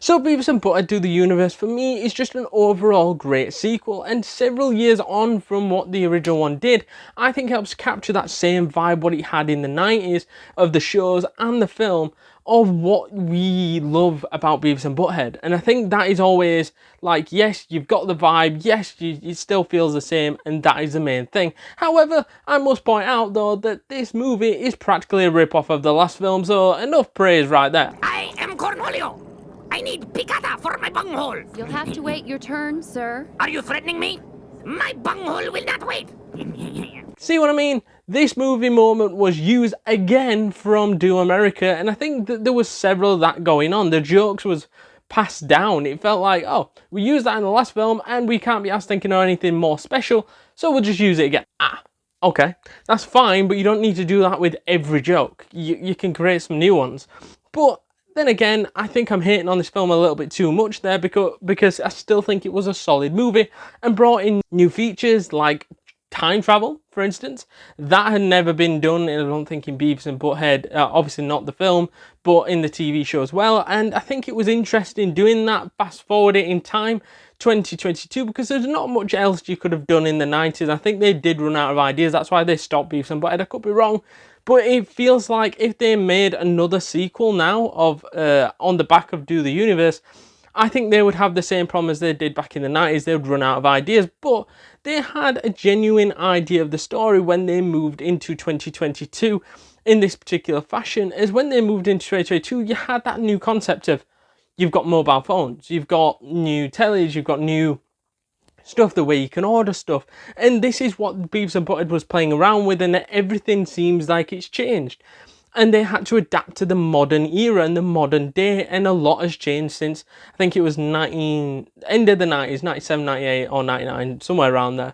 So Beavis and Butt-Head Do the Universe for me is just an overall great sequel, and several years on from what the original one did, I think helps capture that same vibe what it had in the 90s of the shows and the film of what we love about Beavis and Butt-Head. And I think that is always like, yes, you've got the vibe, yes, it still feels the same, and that is the main thing. However, I must point out though that this movie is practically a rip-off of the last film, so enough praise right there. I am Cornholio. I need picata for my bunghole. You'll have to wait your turn, sir. Are you threatening me? My bunghole will not wait. See what I mean? This movie moment was used again from Do America, and I think that there was several of that going on. The jokes was passed down. It felt like, oh, we used that in the last film and we can't be asked thinking of anything more special, so we'll just use it again. Okay, that's fine, but you don't need to do that with every joke. You can create some new ones. But then again, I think I'm hating on this film a little bit too much there because I still think it was a solid movie and brought in new features like time travel, for instance. That had never been done, I don't think, in Beavis and Butt-Head, obviously not the film, but in the TV show as well. And I think it was interesting doing that, fast forward it in time, 2022, because there's not much else you could have done in the 90s. I think they did run out of ideas, that's why they stopped Beavis and Butt-Head. I could be wrong, but it feels like if they made another sequel now of on the back of Do the Universe, I think they would have the same problem as they did back in the 90s. They would run out of ideas, but they had a genuine idea of the story when they moved into 2022 in this particular fashion. As when they moved into 2022, you had that new concept of you've got mobile phones, you've got new tellies, you've got new stuff, the way you can order stuff, and this is what Beavis and Butt-Head was playing around with, and everything seems like it's changed. And they had to adapt to the modern era and the modern day, and a lot has changed since, I think it was end of the 90s, 97, 98 or 99, somewhere around there.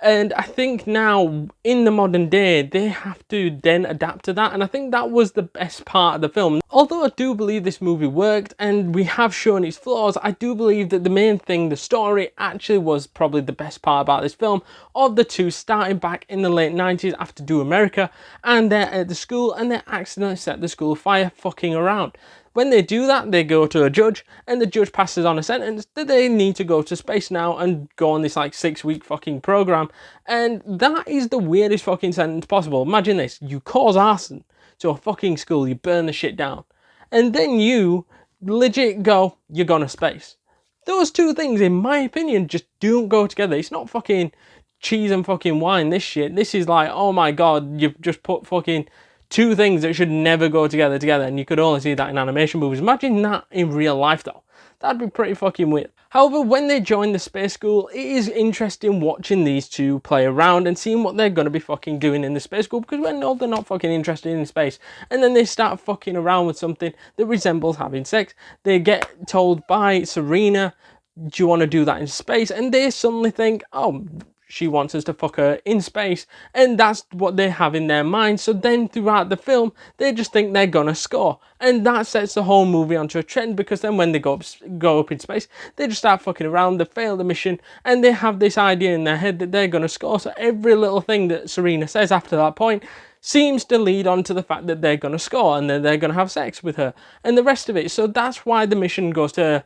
And I think now, in the modern day, they have to then adapt to that, and I think that was the best part of the film. Although I do believe this movie worked, and we have shown its flaws, I do believe that the main thing, the story, actually was probably the best part about this film, of the two, starting back in the late 90s after Do America, and they're at the school, and they accidentally set the school afire, fucking around. When they do that, they go to a judge, and the judge passes on a sentence that they need to go to space now and go on this like 6-week fucking program. And that is the weirdest fucking sentence possible. Imagine this, you cause arson to a fucking school, you burn the shit down, and then you legit go, you're going to space. Those two things, in my opinion, just don't go together. It's not fucking cheese and fucking wine, this shit. This is like, oh my god, you've just put fucking two things that should never go together, and you could only see that in animation movies. Imagine that in real life though. That'd be pretty fucking weird. However, when they join the space school, it is interesting watching these two play around and seeing what they're going to be fucking doing in the space school, because we know they're not fucking interested in space. And then they start fucking around with something that resembles having sex. They get told by Serena, do you want to do that in space? And they suddenly think, oh, she wants us to fuck her in space, and that's what they have in their mind. So then throughout the film, they just think they're gonna score, and that sets the whole movie onto a trend, because then when they go up in space, they just start fucking around, they fail the mission, and they have this idea in their head that they're gonna score. So every little thing that Serena says after that point seems to lead on to the fact that they're gonna score and that they're gonna have sex with her and the rest of it. So that's why the mission goes to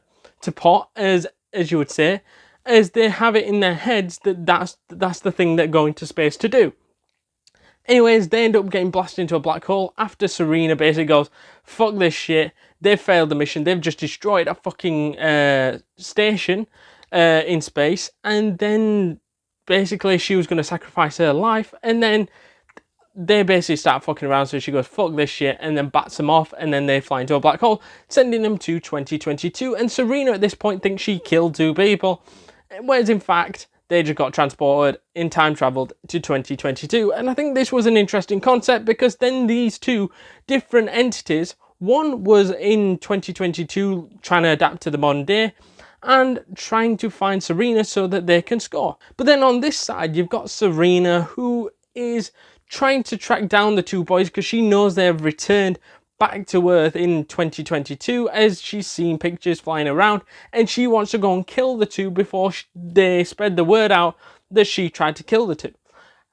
pot, as you would say, as they have it in their heads that that's the thing they're going to space to do. Anyways, they end up getting blasted into a black hole after Serena basically goes, fuck this shit, they've failed the mission, they've just destroyed a fucking station in space, and then basically she was going to sacrifice her life, and then they basically start fucking around, so she goes, fuck this shit, and then bats them off, and then they fly into a black hole, sending them to 2022, and Serena at this point thinks she killed two people, whereas in fact, they just got transported in time travelled to 2022. And I think this was an interesting concept, because then these two different entities, one was in 2022 trying to adapt to the modern day and trying to find Serena so that they can score. But then on this side, you've got Serena, who is trying to track down the two boys because she knows they have returned back to Earth in 2022, as she's seen pictures flying around, and she wants to go and kill the two before they spread the word out that she tried to kill the two.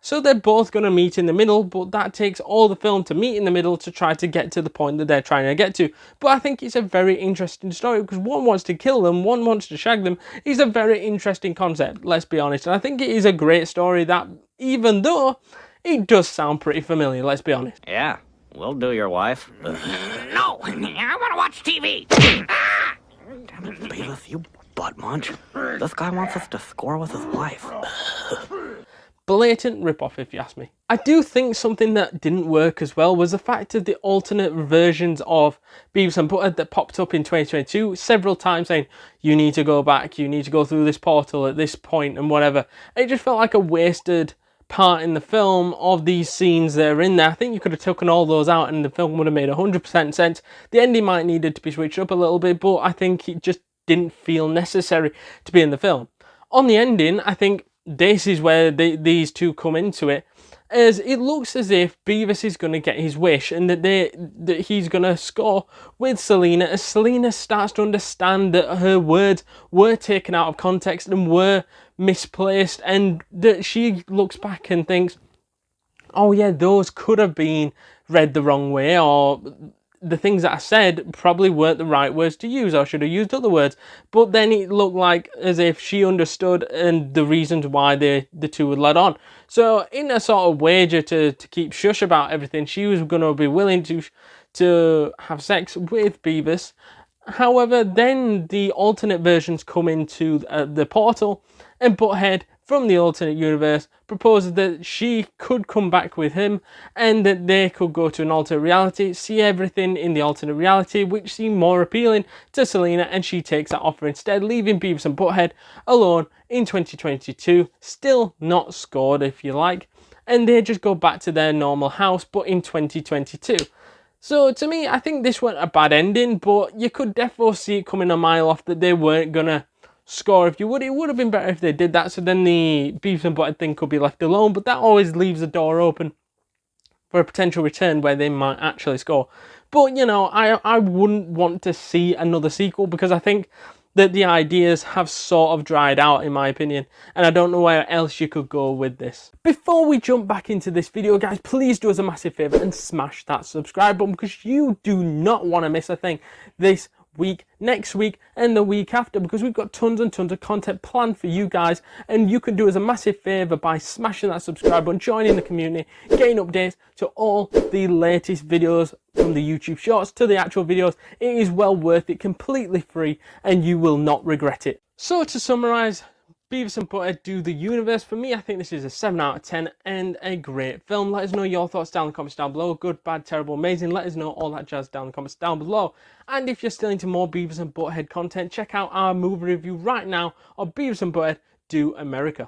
So they're both going to meet in the middle, but that takes all the film to meet in the middle to try to get to the point that they're trying to get to. But I think it's a very interesting story because one wants to kill them, one wants to shag them. It's a very interesting concept, let's be honest. And I think it is a great story that, even though it does sound pretty familiar, let's be honest. Yeah, we'll do your wife. No, I want to watch TV. Damn it, Beavis, you butt munch. This guy wants us to score with his wife. Blatant rip-off, if you ask me. I do think something that didn't work as well was the fact of the alternate versions of Beavis and Butt-Head that popped up in 2022 several times saying, you need to go back, you need to go through this portal at this point and whatever. It just felt like a wasted part in the film of these scenes that are in there. I think you could have taken all those out and the film would have made 100% sense. The ending might needed to be switched up a little bit, but I think it just didn't feel necessary to be in the film. On the ending, I think this is where these two come into it, as it looks as if Beavis is going to get his wish and that he's going to score with Selena, as Selena starts to understand that her words were taken out of context and were misplaced, and that she looks back and thinks, oh yeah, those could have been read the wrong way, or the things that I said probably weren't the right words to use, or I should have used other words. But then it looked like as if she understood and the reasons why the two had led on. So in a sort of wager to keep shush about everything, she was going to be willing to have sex with Beavis. However, then the alternate versions come into the portal, and Butthead from the alternate universe proposes that she could come back with him and that they could go to an alternate reality, see everything in the alternate reality, which seemed more appealing to Selena, and she takes that offer instead, leaving Beavis and Butthead alone in 2022, still not scored if you like, and they just go back to their normal house, but in 2022. So to me, I think this wasn't a bad ending, but you could definitely see it coming a mile off that they weren't gonna score if you would. It would have been better if they did that, so then the Beavis and Butthead thing could be left alone, but that always leaves the door open for a potential return where they might actually score. But, you know, I wouldn't want to see another sequel because I think that the ideas have sort of dried out, in my opinion, and I don't know where else you could go with this. Before we jump back into this video, guys, please do us a massive favour and smash that subscribe button because you do not want to miss a thing this week, next week, and the week after, because we've got tons and tons of content planned for you guys, and you can do us a massive favour by smashing that subscribe button, joining the community, getting updates to all the latest videos from the YouTube shorts to the actual videos. It is well worth it, completely free, and you will not regret it. So to summarise, Beavis and Butt-Head Do the Universe. For me, I think this is a 7 out of 10 and a great film. Let us know your thoughts down in the comments down below. Good, bad, terrible, amazing. Let us know all that jazz down in the comments down below. And if you're still into more Beavis and Butt-Head content, check out our movie review right now of Beavis and Butt-Head Do America.